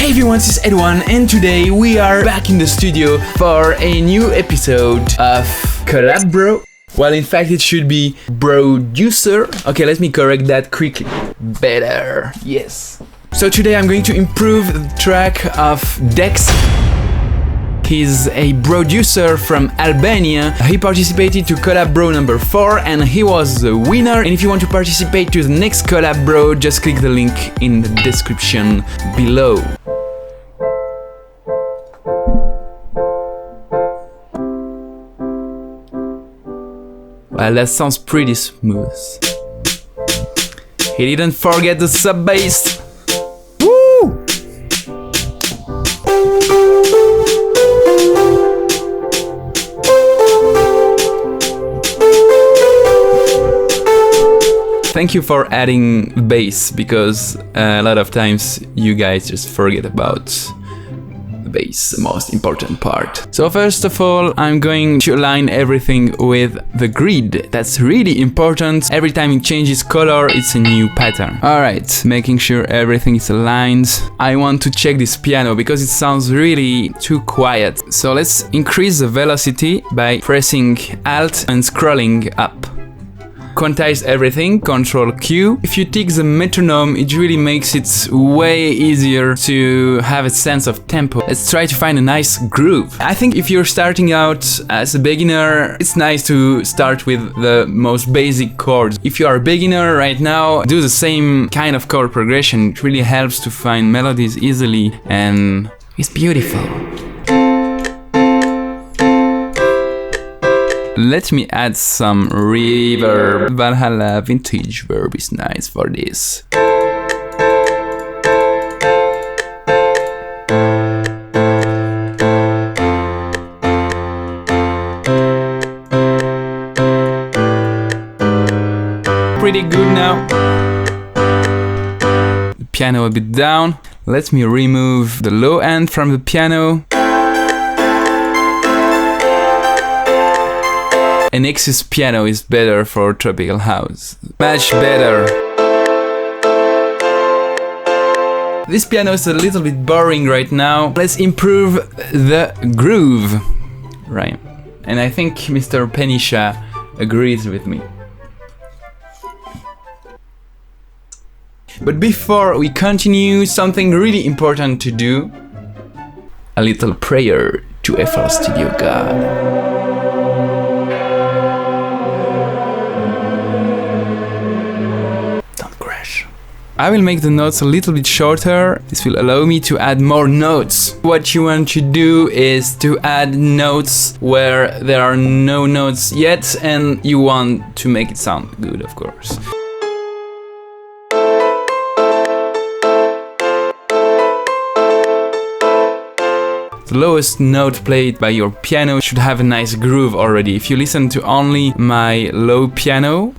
Hey everyone, this is Edwan, and today we are back in the studio for a new episode of Collab, bro. Well, in fact, it should be Producer. Okay, let me correct that quickly. Better, yes. So today I'm going to improve the track of Dex. He's a producer from Albania. He participated to Collab Bro number 4 and he was the winner. And if you want to participate to the next Collab Bro, just click the link in the description below. Well, that sounds pretty smooth. He didn't forget the sub bass. Woo! Thank you for adding bass, because a lot of times you guys just forget about the bass, the most important part. So first of all, I'm going to align everything with the grid. That's really important. Every time it changes color, it's a new pattern. Alright, making sure everything is aligned. I want to check this piano because it sounds really too quiet. So let's increase the velocity by pressing Alt and scrolling up. Quantize everything, Control Q. If you tick the metronome, it really makes it way easier to have a sense of tempo. Let's try to find a nice groove. I think if you're starting out as a beginner, it's nice to start with the most basic chords. If you are a beginner right now, do the same kind of chord progression. It really helps to find melodies easily and it's beautiful. Let me add some reverb. Valhalla vintage verb is nice for this. Pretty good now. The piano a bit down. Let me remove the low end from the piano. An Nexus piano is better for tropical house. Much better. This piano is a little bit boring right now. Let's improve the groove. Right. And I think Mr. Penisha agrees with me. But before we continue, something really important to do. A little prayer to FL Studio God. I will make the notes a little bit shorter. This will allow me to add more notes. What you want to do is to add notes where there are no notes yet, and you want to make it sound good, of course. The lowest note played by your piano should have a nice groove already. If you listen to only my low piano,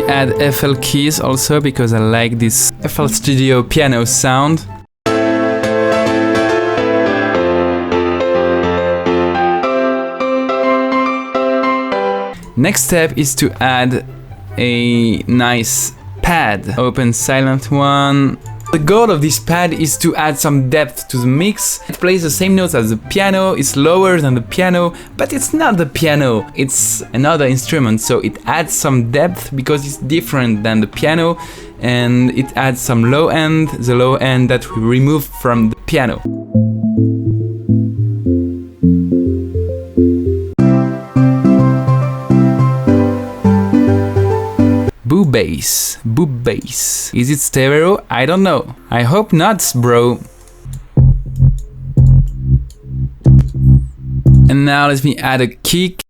add FL keys also because I like this FL Studio piano sound. Next step is to add a nice pad. Open silent one. The goal of this pad is to add some depth to the mix. It plays the same notes as the piano, it's lower than the piano, but it's not the piano, it's another instrument, so it adds some depth because it's different than the piano, and it adds some low end, the low end that we remove from the piano. Boo bass, boo bass. Is it stereo? I don't know. I hope not, bro. And now let me add a kick.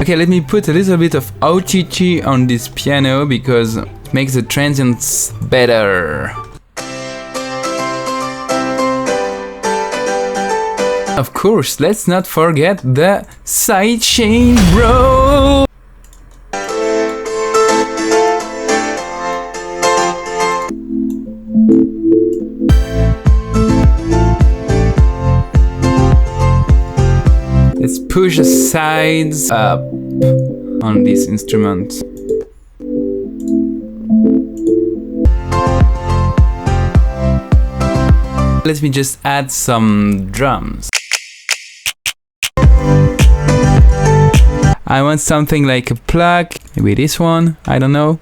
Okay, let me put a little bit of OTT on this piano because it makes the transients better. Of course, let's not forget the sidechain, bro! Let's push the sides up on this instrument. Let me just add some drums. I want something like a plug, maybe this one, I don't know.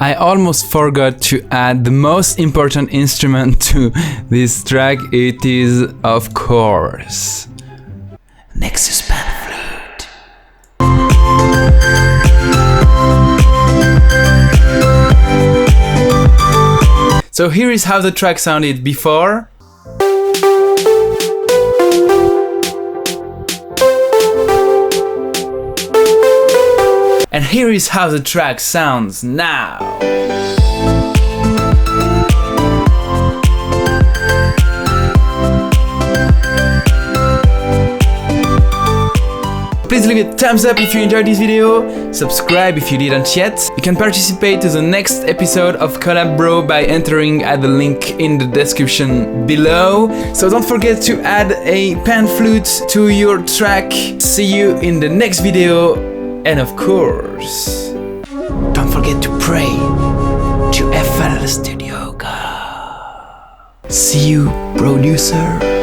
I almost forgot to add the most important instrument to this track. It is, of course, Nexus pan flute. So here is how the track sounded before. And here is how the track sounds now. Please leave a thumbs up if you enjoyed this video, subscribe if you didn't yet. You can participate to the next episode of Collab Bro by entering at the link in the description below. So don't forget to add a pan flute to your track. See you in the next video. And of course, don't forget to pray to FL Studio God. See you, producer.